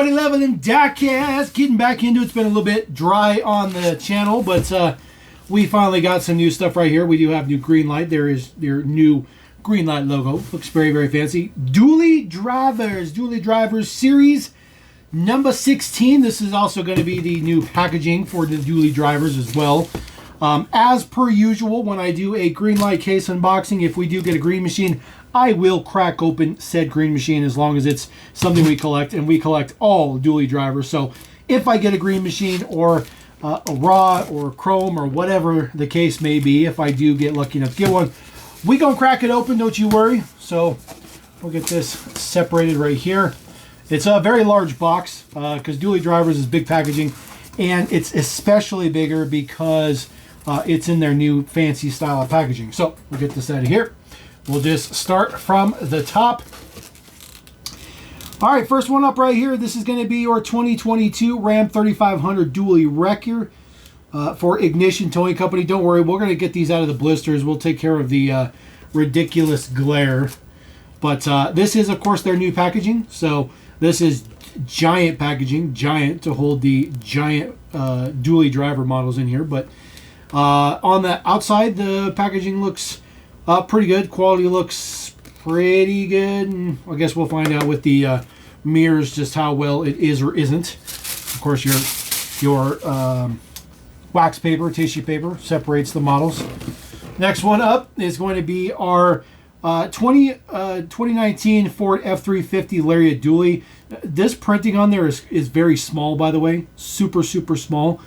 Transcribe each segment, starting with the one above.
everybody, Leveling Diecast, getting back into it. It's been a little bit dry on the channel, but we finally got some new stuff right here. We do have new Greenlight. There is your new Greenlight logo. Looks very, very fancy. Dually Drivers Series number 16. This is also going to be the new packaging for the Dually Drivers as well. As per usual, when I do a Greenlight case unboxing, if we do get a green machine, I will crack open said green machine as long as it's something we collect, and we collect all Dually Drivers. So if I get a green machine or a raw or chrome or whatever the case may be, if I do get lucky enough to get one, we gonna crack it open, don't you worry. So we'll get this separated right here. It's a very large box because Dually Drivers is big packaging, and it's especially bigger because it's in their new fancy style of packaging. So we'll get this out of here. We'll just start from the top. All right, first one up right here. This is going to be your 2022 Ram 3500 Dually Wrecker for Ignition Towing Company. Don't worry, we're going to get these out of the blisters. We'll take care of the ridiculous glare. But this is, of course, their new packaging. So this is giant packaging, giant to hold the giant Dually driver models in here. But on the outside, the packaging looks pretty good. Quality looks pretty good. And I guess we'll find out with the mirrors just how well it is or isn't. Of course, your wax paper, tissue paper separates the models. Next one up is going to be our 2019 Ford F-350 Lariat Dually. This printing on there is very small, by the way. Super, super small.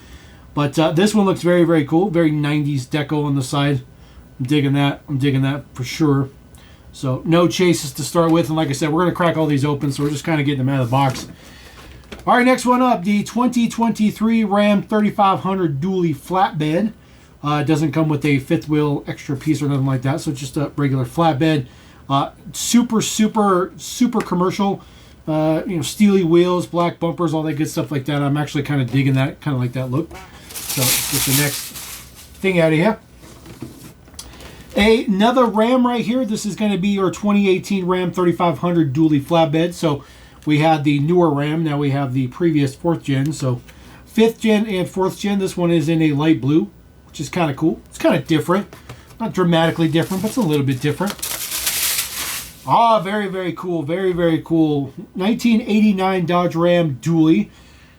But this one looks very, very cool. Very 90s deco on the side. I'm digging that. I'm digging that for sure. So no chases to start with. And like I said, we're going to crack all these open. So we're just kind of getting them out of the box. All right, next one up. The 2023 Ram 3500 Dually Flatbed. It doesn't come with a fifth wheel extra piece or nothing like that. So it's just a regular flatbed. Super, super, super commercial. Steely wheels, black bumpers, all that good stuff like that. I'm actually kind of digging that. Kind of like that look. So let's get the next thing out of here. Another Ram right here. This is going to be your 2018 Ram 3500 Dually Flatbed. So we had the newer Ram. Now we have the previous 4th gen. So 5th gen and 4th gen. This one is in a light blue, which is kind of cool. It's kind of different. Not dramatically different, but it's a little bit different. Ah, very, very cool. Very, very cool. 1989 Dodge Ram Dually.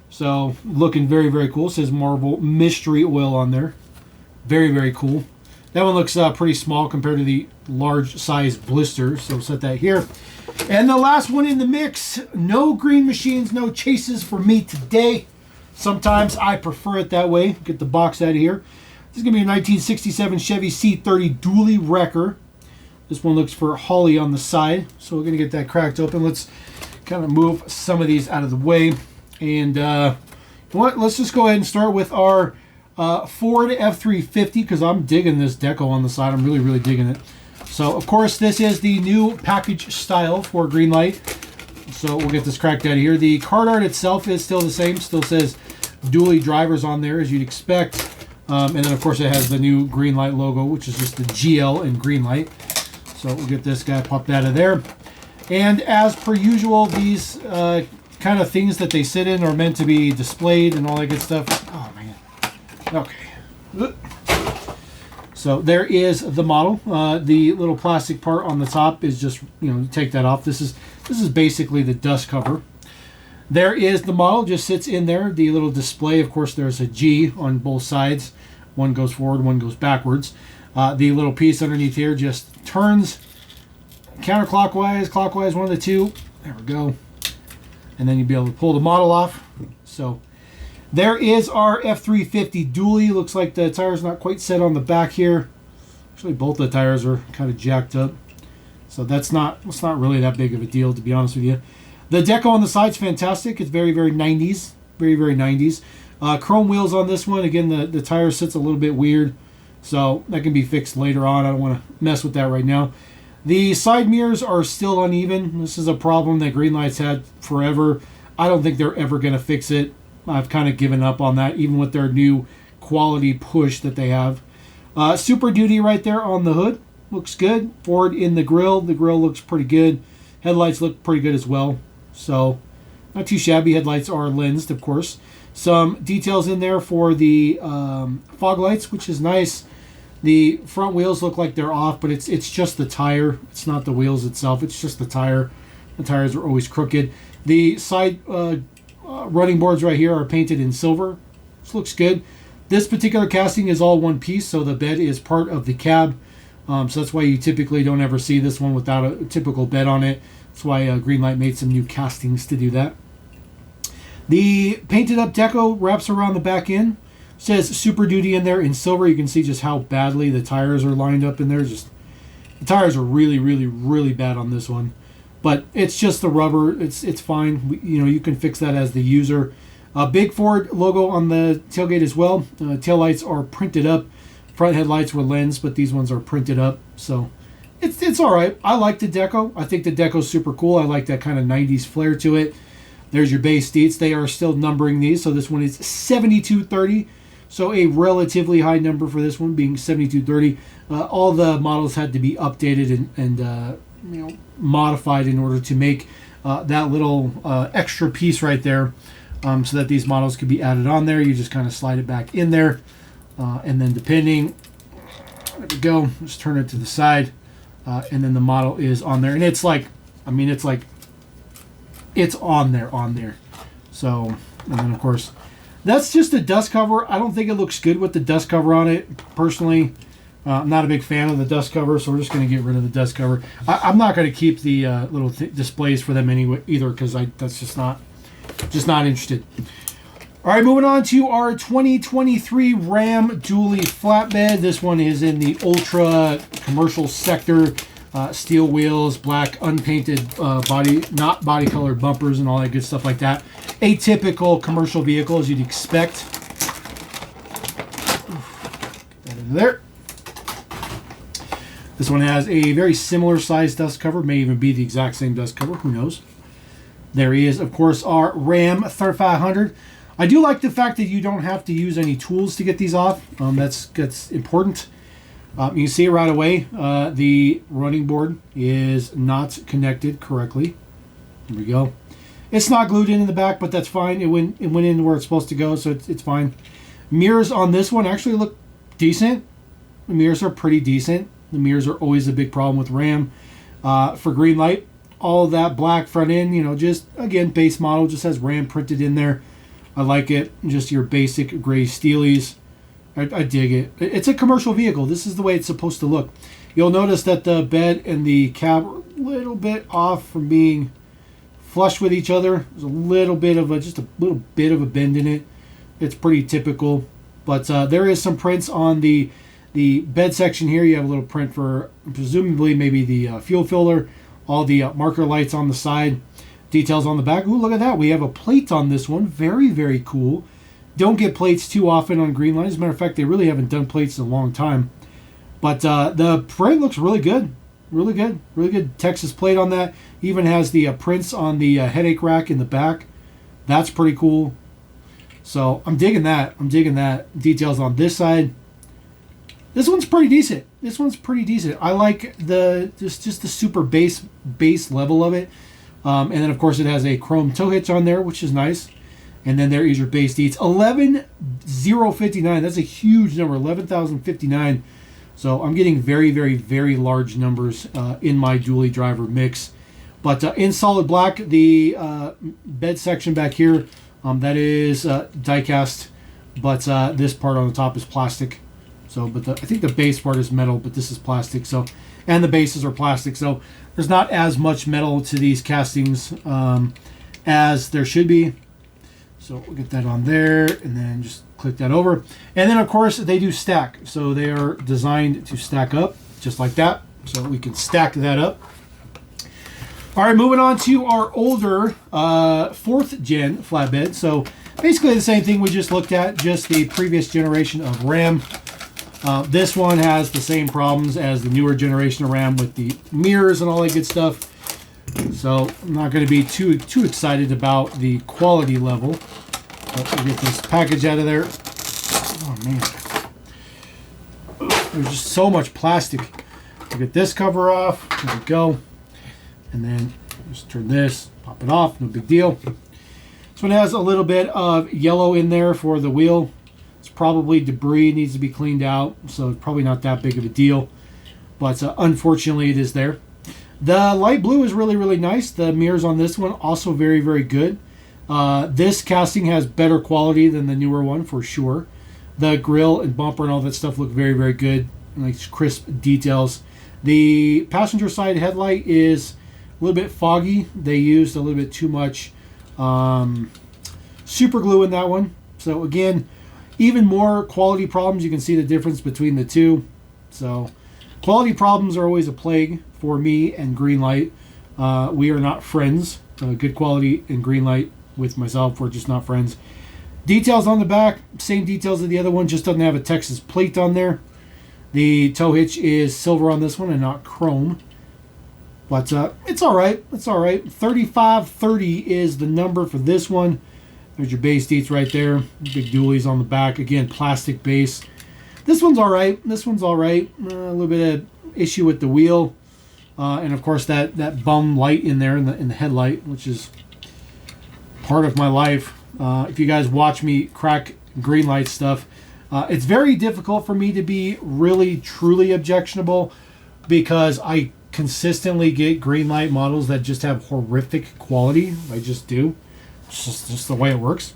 So looking very, very cool. It says Marvel Mystery Oil on there. Very, very cool. That one looks pretty small compared to the large size blister. So we'll set that here. And the last one in the mix. No green machines, no chases for me today. Sometimes I prefer it that way. Get the box out of here. This is going to be a 1967 Chevy C30 Dually Wrecker. This one looks for Holly on the side. So we're going to get that cracked open. Let's kind of move some of these out of the way. And you know what? Let's just go ahead and start with our Ford F-350, because I'm digging this deco on the side. I'm really, really digging it. So, of course, this is the new package style for Greenlight. So we'll get this cracked out of here. The card art itself is still the same. Still says Dually Drivers on there, as you'd expect. And then, of course, it has the new Greenlight logo, which is just the GL in Greenlight. So we'll get this guy popped out of there. And as per usual, these kind of things that they sit in are meant to be displayed and all that good stuff. Oh, man. Okay. So there is the model. The little plastic part on the top is just, you take that off. This is basically the dust cover. There is the model, just sits in there. The little display, of course, there's a G on both sides. One goes forward, one goes backwards. The little piece underneath here just turns counterclockwise, clockwise, one of the two. There we go. And then you'll be able to pull the model off. So there is our F-350 Dually. Looks like the tire's not quite set on the back here. Actually, both the tires are kind of jacked up. So it's not really that big of a deal, to be honest with you. The deco on the side's fantastic. It's very, very 90s. Very, very 90s. Chrome wheels on this one. Again, the tire sits a little bit weird. So that can be fixed later on. I don't want to mess with that right now. The side mirrors are still uneven. This is a problem that Greenlight's had forever. I don't think they're ever going to fix it. I've kind of given up on that, even with their new quality push that they have. Super Duty right there on the hood. Looks good. Ford in the grill. The grill looks pretty good. Headlights look pretty good as well. So Not too shabby. Headlights are lensed, of course. Some details in there for the fog lights, which is nice. The front wheels look like they're off, but it's just the tire. It's not the wheels itself. It's just the tire. The tires are always crooked. The side running boards right here are painted in silver. This looks good. This particular casting is all one piece, so the bed is part of the cab. So that's why you typically don't ever see this one without a typical bed on it. That's why Greenlight made some new castings to do that. The painted up deco wraps around the back end. Says Super Duty in there in silver. You can see just how badly the tires are lined up in there. The tires are really, really, really bad on this one. But it's just the rubber. It's fine. You can fix that as the user. Big Ford logo on the tailgate as well. Taillights are printed up. Front headlights were lensed, but these ones are printed up. So it's all right. I like the deco. I think the deco's super cool. I like that kind of 90s flair to it. There's your base deets. They are still numbering these. So this one is 7230. So a relatively high number for this one, being 7230. All the models had to be updated and modified in order to make that little extra piece right there, so that these models could be added on there. You just kind of slide it back in there, and then depending, there we go. Just turn it to the side, and then the model is on there, and it's like, it's on there. So, and then of course. That's just a dust cover. I don't think it looks good with the dust cover on it. Personally, I'm not a big fan of the dust cover, so we're just going to get rid of the dust cover. I'm not going to keep the little displays for them anyway either, because that's just not interested. All right, moving on to our 2023 Ram dually flatbed. This one is in the ultra commercial sector. Steel wheels, black unpainted body, not body colored bumpers and all that good stuff like that. A typical commercial vehicle as you'd expect. Get that into there. This one has a very similar size dust cover, may even be the exact same dust cover, who knows. There is, of course, our Ram 3500. I do like the fact that you don't have to use any tools to get these off. That's important. You can see it right away. The running board is not connected correctly. There we go. It's not glued in the back, but that's fine. It went in where it's supposed to go, so it's fine. Mirrors on this one actually look decent. The mirrors are pretty decent. The mirrors are always a big problem with Ram. For Greenlight, all that black front end, just, again, base model, just has Ram printed in there. I like it. Just your basic gray steelies. I dig it. It's a commercial vehicle. This is the way it's supposed to look. You'll notice that the bed and the cab are a little bit off from being flush with each other. There's a little bit of a bend in it. It's pretty typical. But there is some prints on the bed section here. You have a little print for presumably maybe the fuel filler. All the marker lights on the side. Details on the back. Ooh, look at that. We have a plate on this one. Very, very cool. Don't get plates too often on Greenlight. As a matter of fact, they really haven't done plates in a long time. But the print looks really good. Really good. Really good Texas plate on that. Even has the prints on the headache rack in the back. That's pretty cool. So I'm digging that. Details on this side. This one's pretty decent. I like just the super base level of it. And then, of course, it has a chrome tow hitch on there, which is nice. And then there is your base deets. 11,059. That's a huge number. 11,059. So I'm getting very, very, very large numbers in my dually driver mix. But in solid black, the bed section back here, that is die-cast. But this part on the top is plastic. So, but I think the base part is metal, but this is plastic. So, and the bases are plastic. So there's not as much metal to these castings as there should be. So we'll get that on there and then just click that over. And then, of course, they do stack. So they are designed to stack up just like that. So we can stack that up. All right, moving on to our older 4th gen flatbed. So basically the same thing we just looked at, just the previous generation of Ram. This one has the same problems as the newer generation of Ram with the mirrors and all that good stuff. So I'm not going to be too excited about the quality level. Let's get this package out of there. Oh man, there's just so much plastic. We'll get this cover off. There we go. And then just turn this, pop it off. No big deal. This one has a little bit of yellow in there for the wheel. It's probably debris, needs to be cleaned out, so it's probably not that big of a deal. But unfortunately, it is there. The light blue is really, really nice. The mirrors on this one also very, very good. This casting has better quality than the newer one for sure. The grille and bumper and all that stuff look very, very good. Nice crisp details. The passenger side headlight is a little bit foggy. They used a little bit too much super glue in that one. So again, even more quality problems. You can see the difference between the two. So quality problems are always a plague for me and Greenlight. We are not friends. Good quality and Greenlight with myself, we're just not friends. Details on the back, same details as the other one, just doesn't have a Texas plate on there. The tow hitch is silver on this one and not chrome. But it's all right. It's all right. 3530 is the number for this one. There's your base deets right there. Big dualies on the back. Again, plastic base. This one's all right. This one's all right. A little bit of issue with the wheel. And, of course, that bum light in there in the headlight, which is part of my life. If you guys watch me crack Greenlight stuff, it's very difficult for me to be really, truly objectionable because I consistently get Greenlight models that just have horrific quality. I just do. It's just the way it works.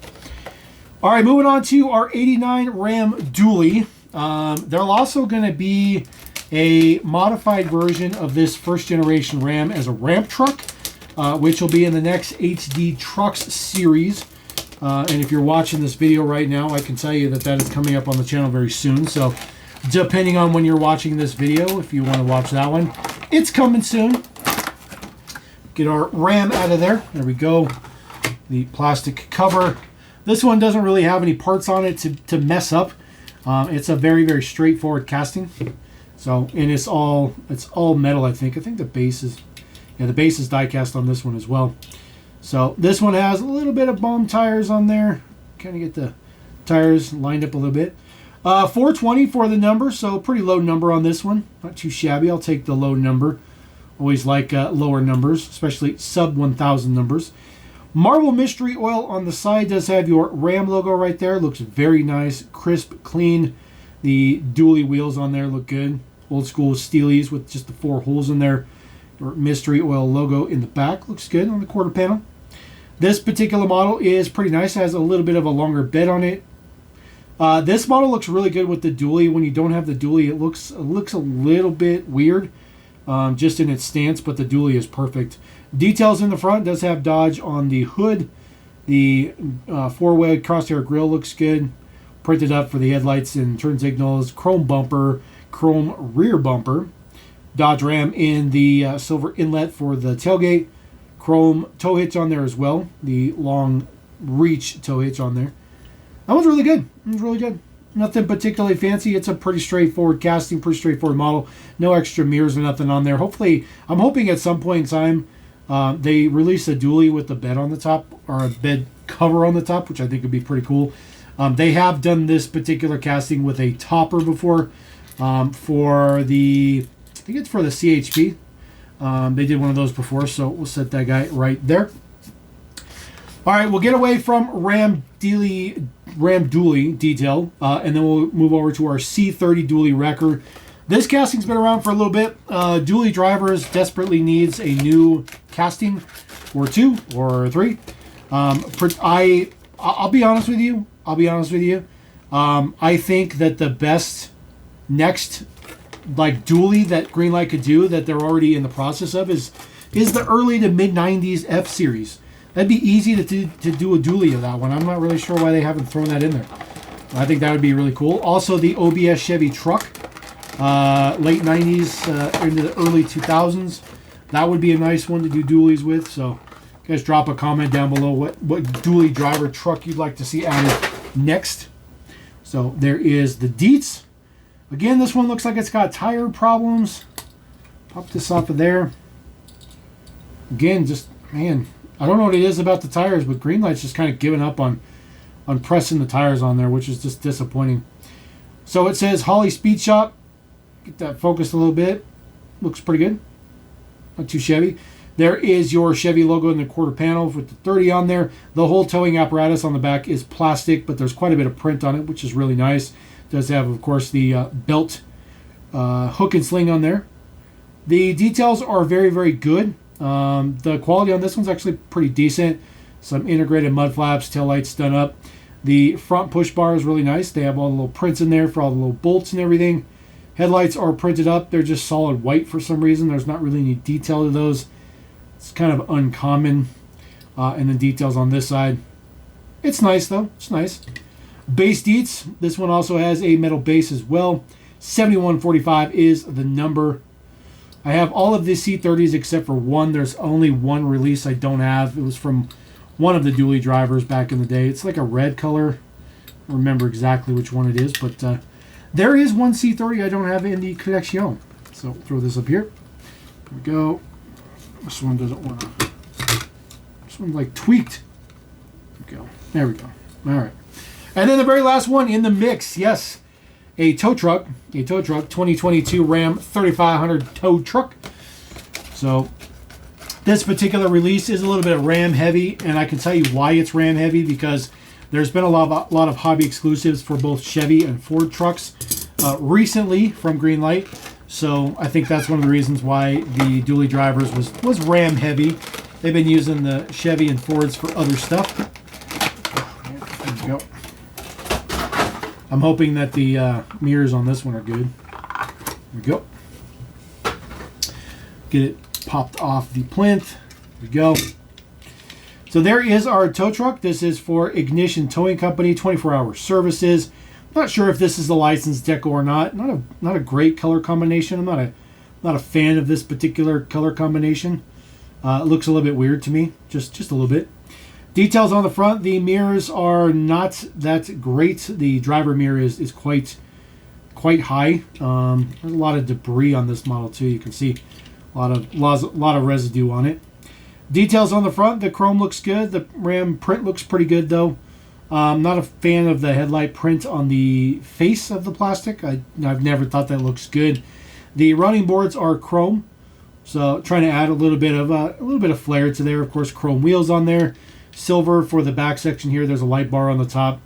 All right, moving on to our 89 Ram dually. There's also going to be a modified version of this first generation Ram as a ramp truck, which will be in the next HD Trucks series. And if you're watching this video right now, I can tell you that is coming up on the channel very soon. So depending on when you're watching this video, if you want to watch that one, it's coming soon. Get our Ram out of there. There we go. The plastic cover. This one doesn't really have any parts on it to mess up. It's a very, very straightforward casting. So, and it's all metal, I think. I think the base is, yeah, the base is die cast on this one as well. So this one has a little bit of bomb tires on there. Kind of get the tires lined up a little bit. 420 for the number, so pretty low number on this one. Not too shabby. I'll take the low number. Always like lower numbers, especially sub 1,000 numbers. Marble Mystery Oil on the side does have your Ram logo right there. Looks very nice, crisp, clean. The dually wheels on there look good. Old school Steelies with just the 4 holes in there. Your Mystery Oil logo in the back looks good on the quarter panel. This particular model is pretty nice. It has a little bit of a longer bed on it. This model looks really good with the dually. When you don't have the dually, it looks a little bit weird, just in its stance, but the dually is perfect. Details in the front does have Dodge on the hood. The 4-way crosshair grille looks good. Printed up for the headlights and turn signals. Chrome bumper, chrome rear bumper. Dodge Ram in the silver inlet for the tailgate. Chrome tow hitch on there as well. The long reach tow hitch on there. That one's really good. It was really good. Nothing particularly fancy. It's a pretty straightforward casting, pretty straightforward model. No extra mirrors or nothing on there. Hopefully, I'm hoping at some point in time they release a dually with a bed on the top or a bed cover on the top, which I think would be pretty cool. They have done this particular casting with a topper before for the, I think it's for the CHP. They did one of those before, so we'll set that guy right there. All right, we'll get away from Ram dually detail, and then we'll move over to our C30 dually Wrecker. This casting's been around for a little bit. Dually drivers desperately needs a new casting, or 2 or 3. I'll be honest with you. I think that the best next dually that Greenlight could do that they're already in the process of is the early to mid 90s F series. That'd be easy to do a dually of that one. I'm not really sure why they haven't thrown that in there. I think that would be really cool. Also, the OBS Chevy truck, late 90s into the early 2000s. That would be a nice one to do dualies with. So, guys, drop a comment down below what dually driver truck you'd like to see added next. So, there is the deets. Again, this one looks like it's got tire problems. Pop this off of there. Again, just, man, I don't know what it is about the tires, but Greenlight's just kind of giving up on pressing the tires on there, which is just disappointing. So it says Holly Speed Shop. Get that focused a little bit. Looks pretty good. Not too shabby. There is your Chevy logo in the quarter panel with the 30 on there. The whole towing apparatus on the back is plastic, but there's quite a bit of print on it, which is really nice. It does have, of course, the belt hook and sling on there. The details are very, very good. The quality on this one's actually pretty decent. Some integrated mud flaps, taillights done up. The front push bar is really nice. They have all the little prints in there for all the little bolts and everything. Headlights are printed up. They're just solid white for some reason. There's not really any detail to those. It's kind of uncommon. And then details on this side. It's nice though. It's nice. Base deets. This one also has a metal base as well. 7145 is the number. I have all of the C30s except for one. There's only one release I don't have. It was from one of the dually drivers back in the day. It's like a red color. I don't remember exactly which one it is, but there is one C30 I don't have in the collection. So throw this up here. There we go. This one doesn't want to. This one's like tweaked. There we go. There we go. All right. And then the very last one in the mix. Yes. A tow truck. A tow truck. 2022 Ram 3500 tow truck. So this particular release is a little bit Ram heavy, and I can tell you why it's Ram heavy, because there's been a lot of hobby exclusives for both Chevy and Ford trucks recently from Greenlight. So I think that's one of the reasons why the dually drivers was Ram heavy. They've been using the Chevy and Fords for other stuff. There we go. I'm hoping that the mirrors on this one are good. There we go. Get it popped off the plinth. There we go. So there is our tow truck. This is for Ignition Towing Company, 24-hour services. Not sure if this is a licensed deco or not. Not a great color combination. I'm not a fan of this particular color combination. It looks a little bit weird to me, just a little bit. Details on the front. The mirrors are not that great. The driver mirror is quite high. There's a lot of debris on this model too. You can see a lot of residue on it. Details on the front. The chrome looks good. The Ram print looks pretty good though. I'm not a fan of the headlight print on the face of the plastic. I've never thought that looks good. The running boards are chrome, so trying to add a little bit of flair to there. Of course, chrome wheels on there. Silver for the back section here. There's a light bar on the top.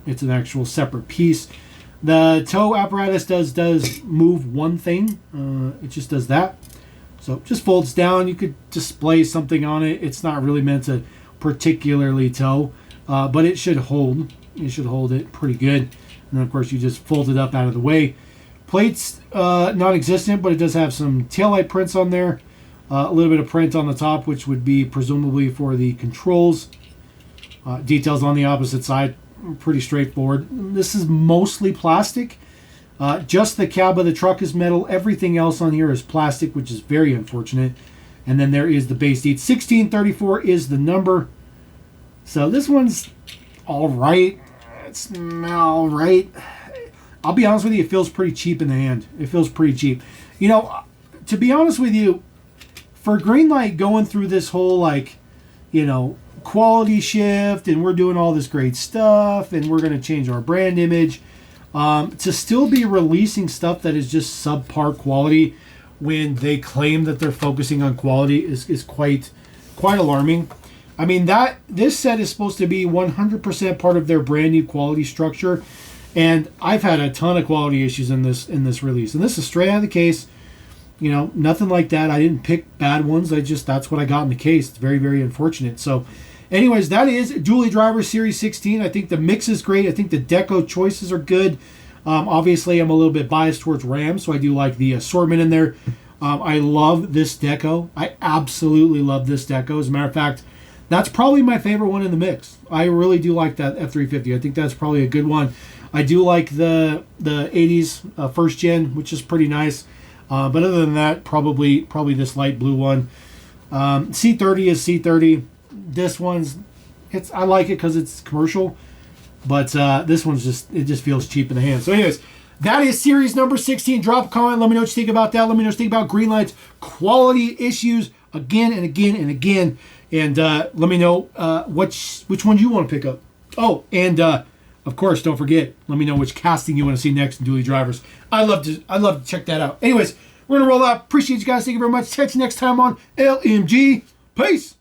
It's an actual separate piece. The tow apparatus does move one thing. It just does that. So it just folds down. You could display something on it. It's not really meant to particularly tow, but it should hold. You should hold it pretty good. And then of course you just fold it up out of the way. Plates non-existent, but it does have some taillight prints on there. A little bit of print on the top, which would be presumably for the controls. Details on the opposite side, pretty straightforward. This is mostly plastic. Just the cab of the truck is metal. Everything else on here is plastic, which is very unfortunate. And then there is the base deed. 1634 is the number. So this one's all right. It's all right. I'll be honest with you, it feels pretty cheap in the hand. It feels pretty cheap. You know, to be honest with you, for Greenlight going through this whole, like, you know, quality shift, and we're doing all this great stuff, and we're going to change our brand image, to still be releasing stuff that is just subpar quality when they claim that they're focusing on quality is quite alarming. I mean, this set is supposed to be 100% part of their brand new quality structure, and I've had a ton of quality issues in this release, and this is straight out of the case. You know, nothing like that. I didn't pick bad ones. That's what I got in the case. It's very, very unfortunate. So, anyways, that is Dually Driver Series 16. I think the mix is great. I think the deco choices are good. Obviously, I'm a little bit biased towards Ram, so I do like the assortment in there. I love this deco. I absolutely love this deco. As a matter of fact, that's probably my favorite one in the mix. I really do like that F-350. I think that's probably a good one. I do like the 80s first gen, which is pretty nice. But other than that, probably this light blue one. C30 is C30. This one's, I like it because it's commercial, but this one's just feels cheap in the hand. So anyways, that is series number 16. Drop a comment. Let me know what you think about that. Let me know what you think about Greenlight's quality issues again and again and again. And let me know which one you want to pick up. Oh, and of course, don't forget, let me know which casting you want to see next in Dually Drivers. I'd love to check that out. Anyways, We're going to roll out. Appreciate you guys. Thank you very much. Catch you next time on LMG. Peace.